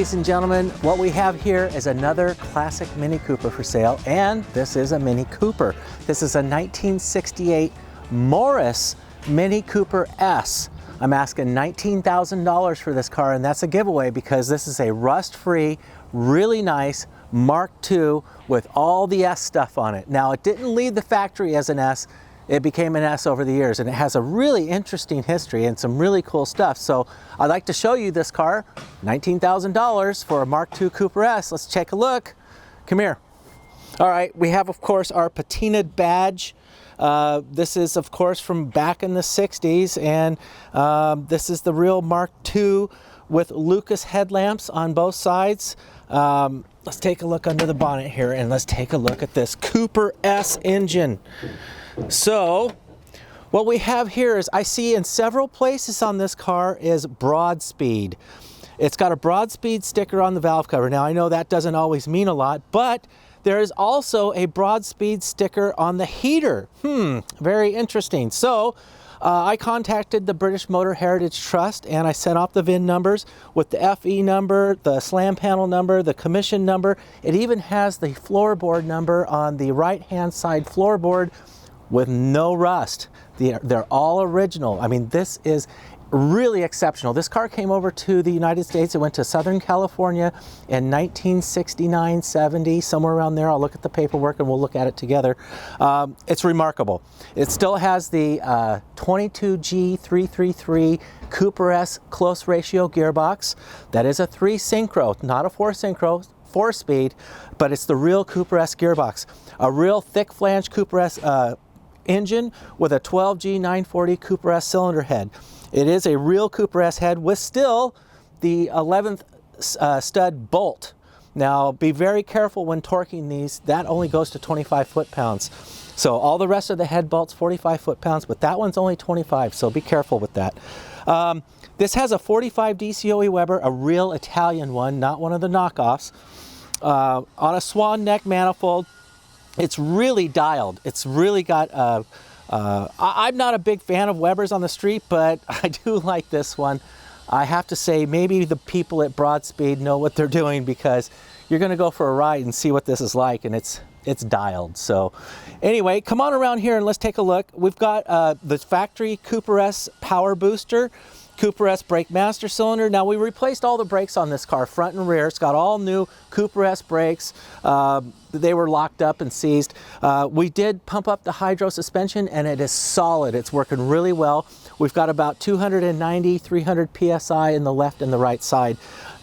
ladies and gentlemen, what we have here is another classic Mini Cooper for sale, and this is a Mini Cooper. This is a 1968 Morris Mini Cooper S. I'm asking $19,000 for this car, and that's a giveaway because this is a rust-free, really nice Mark II with all the S stuff on it. Now, it didn't leave the factory as an S. It became an S over the years, and it has a really interesting history and some really cool stuff. So I'd like to show you this car, $19,000 for a Mark II Cooper S. Let's take a look. Come here. All right, we have, of course, our patinaed badge. This is, of course, from back in the 60s, and this is the real Mark II with Lucas headlamps on both sides. Let's take a look under the bonnet here, and let's take a look at this Cooper S engine. So what we have here is, I see in several places on this car is Broadspeed. It's got a Broadspeed sticker on the valve cover. Now, I know that doesn't always mean a lot, but there is also a Broadspeed sticker on the heater. Very interesting. So I contacted the British Motor Heritage Trust, and I sent off the VIN numbers with the FE number, the slam panel number, the commission number. It even has the floorboard number on the right-hand side floorboard with no rust. They're all original. I mean, this is really exceptional. This car came over to the United States. It went to Southern California in 1969, 70, somewhere around there. I'll look at the paperwork and we'll look at it together. It's remarkable. It still has the 22G333 Cooper S close ratio gearbox. That is a 3 synchro, not a 4 synchro, 4-speed, but it's the real Cooper S gearbox. A real thick flange Cooper S engine with a 12G940 Cooper S cylinder head. It is a real Cooper S head with still the 11th stud bolt. Now, be very careful when torquing these. That only goes to 25 foot-pounds. So all the rest of the head bolts 45 foot-pounds, but that one's only 25, so be careful with that. This has a 45 DCOE Weber, a real Italian one, not one of the knockoffs, on a swan neck manifold. It's really dialed. It's really got, I'm not a big fan of Webers on the street, but I do like this one. I have to say, maybe the people at Broadspeed know what they're doing, because you're gonna go for a ride and see what this is like, and it's dialed. So anyway, come on around here and let's take a look. We've got the factory Cooper S power booster, Cooper S brake master cylinder. Now, we replaced all the brakes on this car, front and rear. It's got all new Cooper S brakes. They were locked up and seized. We did pump up the hydro suspension, and it is solid. It's working really well. We've got about 290, 300 PSI in the left and the right side.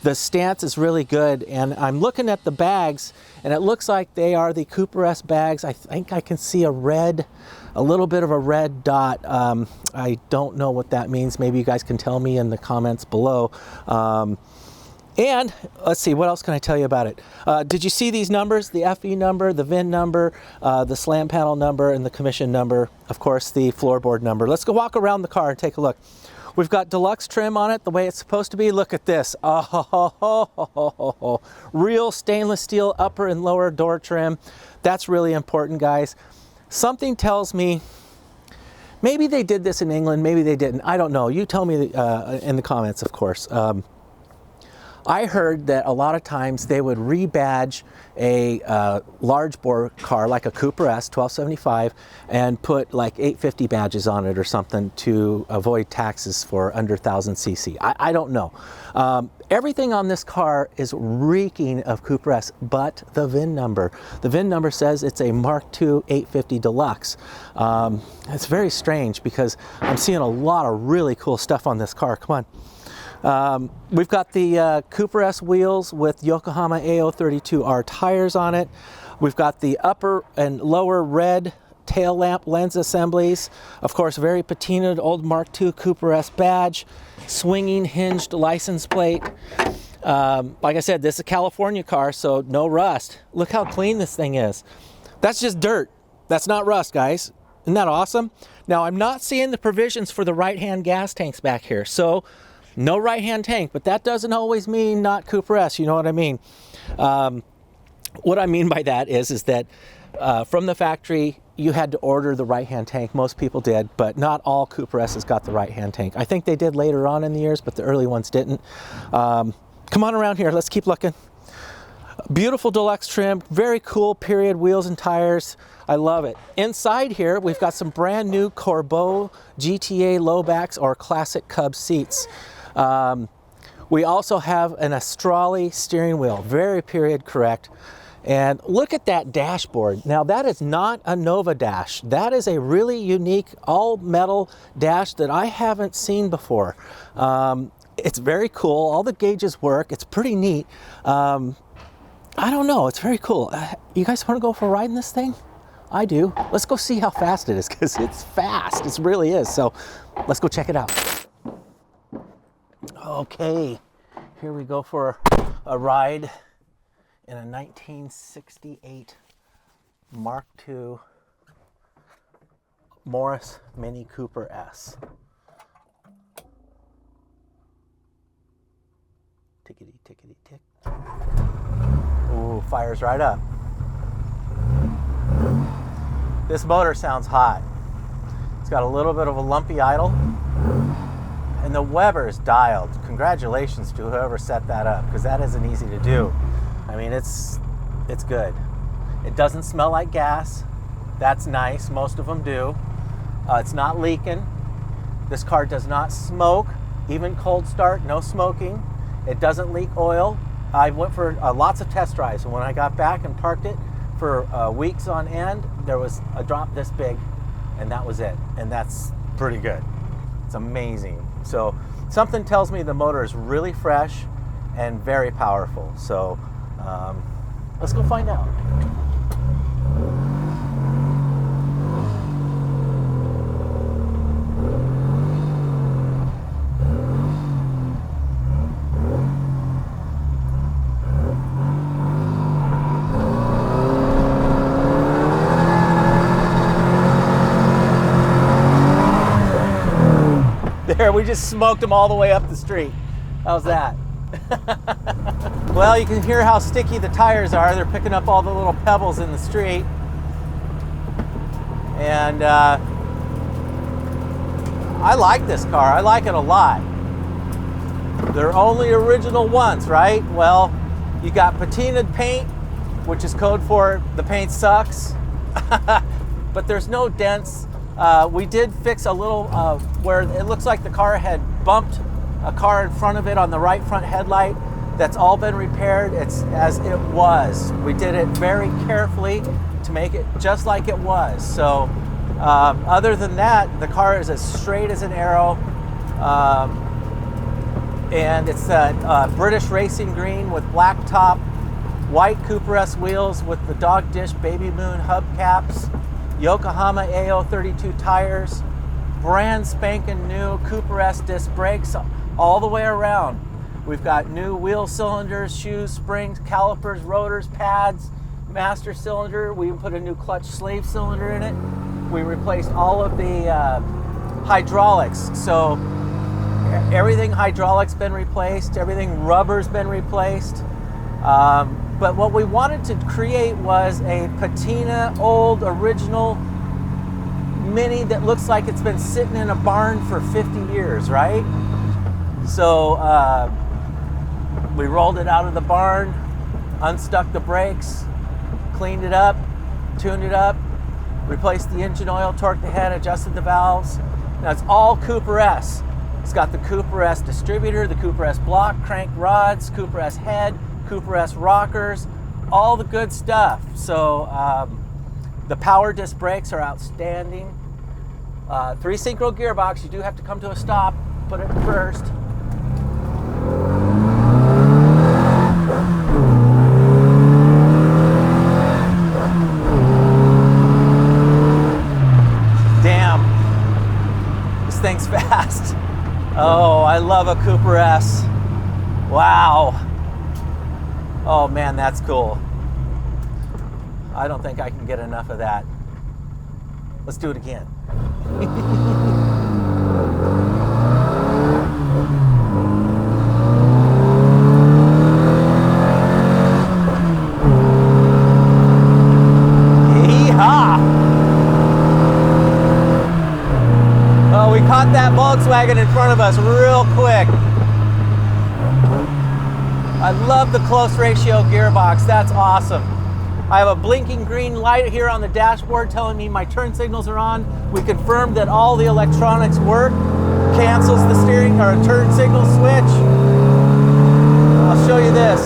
The stance is really good, and I'm looking at the bags, and it looks like they are the Cooper S bags. I think I can see a little bit of a red dot. I don't know what that means. Maybe you guys can tell me in the comments below. And let's see, what else can I tell you about it? Did you see these numbers? The FE number, the VIN number, the slam panel number, and the commission number, of course, the floorboard number. Let's go walk around the car and take a look. We've got deluxe trim on it, the way it's supposed to be. Look at this. Oh, real stainless steel upper and lower door trim. That's really important, guys. Something tells me maybe they did this in England, maybe they didn't. I don't know. You tell me in the comments, of course. I heard that a lot of times they would rebadge a large bore car like a Cooper S 1275 and put like 850 badges on it or something to avoid taxes for under 1,000 cc. I don't know. Everything on this car is reeking of Cooper S, but the VIN number. The VIN number says it's a Mark II 850 Deluxe. It's very strange because I'm seeing a lot of really cool stuff on this car. Come on. We've got the Cooper S wheels with Yokohama AO32R tires on it. We've got the upper and lower red tail lamp lens assemblies. Of course, very patinaed old Mark II Cooper S badge, swinging hinged license plate. Like I said, this is a California car, so no rust. Look how clean this thing is. That's just dirt. That's not rust, guys. Isn't that awesome? Now, I'm not seeing the provisions for the right-hand gas tanks back here, so no right-hand tank, but that doesn't always mean not Cooper S, you know what I mean? What I mean by that is that from the factory, you had to order the right-hand tank. Most people did, but not all Cooper S's got the right-hand tank. I think they did later on in the years, but the early ones didn't. Come on around here, let's keep looking. Beautiful deluxe trim, very cool period wheels and tires. I love it. Inside here, we've got some brand new Corbeau GTA low backs or classic Cub seats. We also have an Astrali steering wheel, very period correct. And look at that dashboard. Now that is not a Nova dash. That is a really unique all metal dash that I haven't seen before. It's very cool. All the gauges work. It's pretty neat. I don't know, it's very cool. You guys want to go for a ride in this thing? I do. Let's go see how fast it is, because it's fast. It really is. So let's go check it out. Okay, here we go for a ride in a 1968 Mark II Morris Mini Cooper S. Tickety, tickety, tick. Ooh, fires right up. This motor sounds hot. It's got a little bit of a lumpy idle. And the Weber is dialed. Congratulations to whoever set that up, because that isn't easy to do. I mean, it's good. It doesn't smell like gas. That's nice. Most of them do. It's not leaking. This car does not smoke. Even cold start, no smoking. It doesn't leak oil. I went for lots of test drives, and when I got back and parked it for weeks on end, there was a drop this big, and that was it. And that's pretty good. It's amazing. So something tells me the motor is really fresh and very powerful. So let's go find out. There, we just smoked them all the way up the street. How's that? Well, you can hear how sticky the tires are. They're picking up all the little pebbles in the street. And I like this car. I like it a lot. They're only original once, right? Well, you got patinaed paint, which is code for the paint sucks. But there's no dents. We did fix a little where it looks like the car had bumped a car in front of it on the right front headlight. That's all been repaired. It's as it was. We did it very carefully to make it just like it was. So other than that, the car is as straight as an arrow. And it's a British racing green with black top, white Cooper S wheels with the dog dish baby moon hubcaps, Yokohama AO32 tires, brand spanking new Cooper S disc brakes all the way around. We've got new wheel cylinders, shoes, springs, calipers, rotors, pads, master cylinder. We even put a new clutch slave cylinder in it. We replaced all of the hydraulics. So everything hydraulics been replaced, everything rubber's been replaced. But what we wanted to create was a patina, old, original Mini that looks like it's been sitting in a barn for 50 years, right? So we rolled it out of the barn, unstuck the brakes, cleaned it up, tuned it up, replaced the engine oil, torqued the head, adjusted the valves. Now it's all Cooper S. It's got the Cooper S distributor, the Cooper S block, crank rods, Cooper S head, Cooper S rockers, all the good stuff. So the power disc brakes are outstanding. 3 synchro gearbox. You do have to come to a stop, put it first. Damn, this thing's fast. Oh, I love a Cooper S. Wow. Oh man, that's cool. I don't think I can get enough of that. Let's do it again. Yeehaw! Oh, we caught that Volkswagen in front of us real quick. I love the close ratio gearbox. That's awesome. I have a blinking green light here on the dashboard telling me my turn signals are on. We confirmed that all the electronics work. Cancels the steering or turn signal switch. I'll show you this.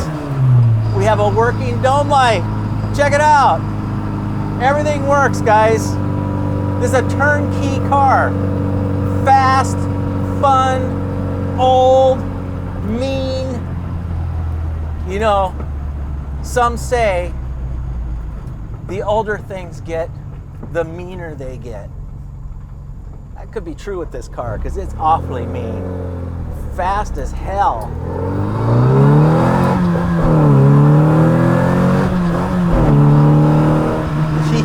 We have a working dome light. Check it out. Everything works, guys. This is a turnkey car. Fast, fun, old, mean. You know, some say the older things get, the meaner they get. That could be true with this car because it's awfully mean. Fast as hell.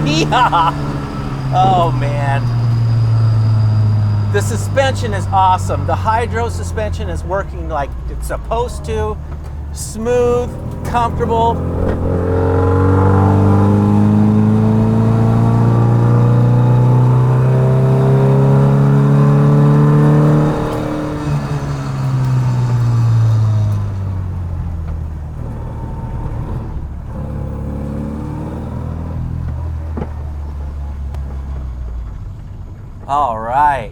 Yeah. Oh man. The suspension is awesome. The hydro suspension is working like it's supposed to. Smooth, comfortable. All right.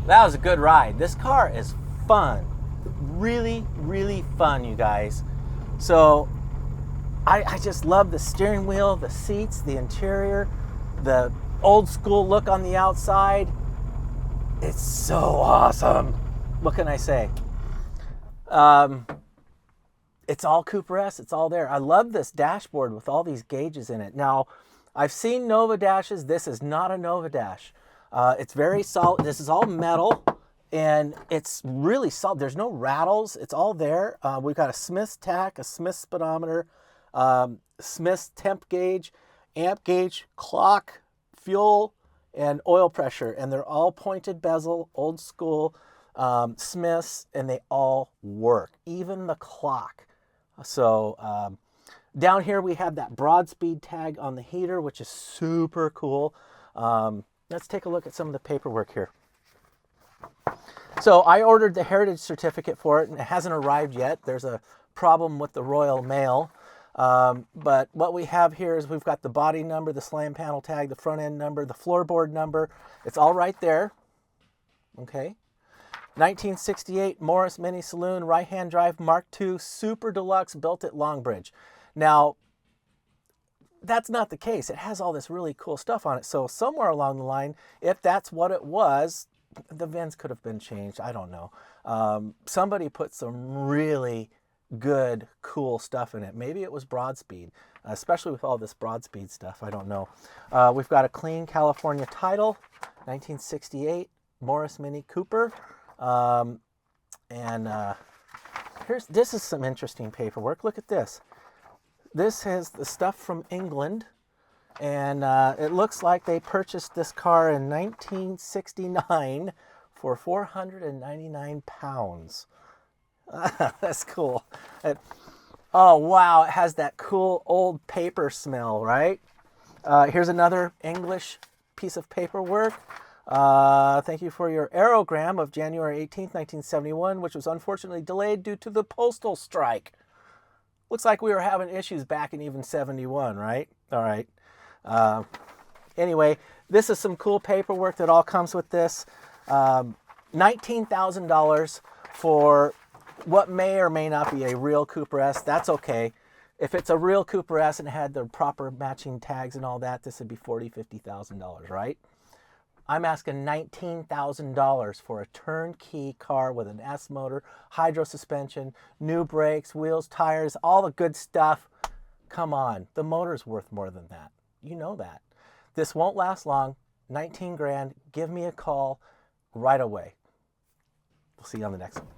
That was a good ride. This car is fun. Really, really fun, you guys. So I just love the steering wheel, the seats, the interior, the old school look on the outside. It's so awesome. What can I say? It's all Cooper S. It's all there. I love this dashboard with all these gauges in it. Now, I've seen Nova Dashes. This is not a Nova Dash. It's very solid. This is all metal, and it's really solid. There's no rattles. It's all there. We've got a Smith's tach, a Smith's speedometer, Smith's temp gauge, amp gauge, clock, fuel, and oil pressure. And they're all pointed bezel, old school Smiths, and they all work. Even the clock. So down here we have that broad speed tag on the heater, which is super cool. Let's take a look at some of the paperwork here. So I ordered the heritage certificate for it, and it hasn't arrived yet. There's a problem with the Royal Mail. But what we have here is we've got the body number, the slam panel tag, the front end number, the floorboard number. It's all right there. Okay. 1968 Morris Mini Saloon, right-hand drive, Mark II, Super Deluxe, built at Longbridge. Now, that's not the case. It has all this really cool stuff on it. So somewhere along the line, if that's what it was, the VINs could have been changed. I don't know. Somebody put some really good, cool stuff in it. Maybe it was Broadspeed, especially with all this Broadspeed stuff. I don't know. We've got a clean California title, 1968 Morris Mini Cooper. This is some interesting paperwork. Look at this. This has the stuff from England, and it looks like they purchased this car in 1969 for 499 pounds. That's cool. Oh, wow, it has that cool old paper smell, right? Here's another English piece of paperwork. Thank you for your aerogram of January 18th, 1971, which was unfortunately delayed due to the postal strike. Looks like we were having issues back in even 71, right? All right. Anyway, this is some cool paperwork that all comes with this. $19,000 for what may or may not be a real Cooper S. That's okay. If it's a real Cooper S and had the proper matching tags and all that, this would be $40,000, $50,000, right? I'm asking $19,000 for a turnkey car with an S motor, hydro suspension, new brakes, wheels, tires, all the good stuff. Come on, the motor's worth more than that. You know that. This won't last long. 19 grand. Give me a call right away. We'll see you on the next one.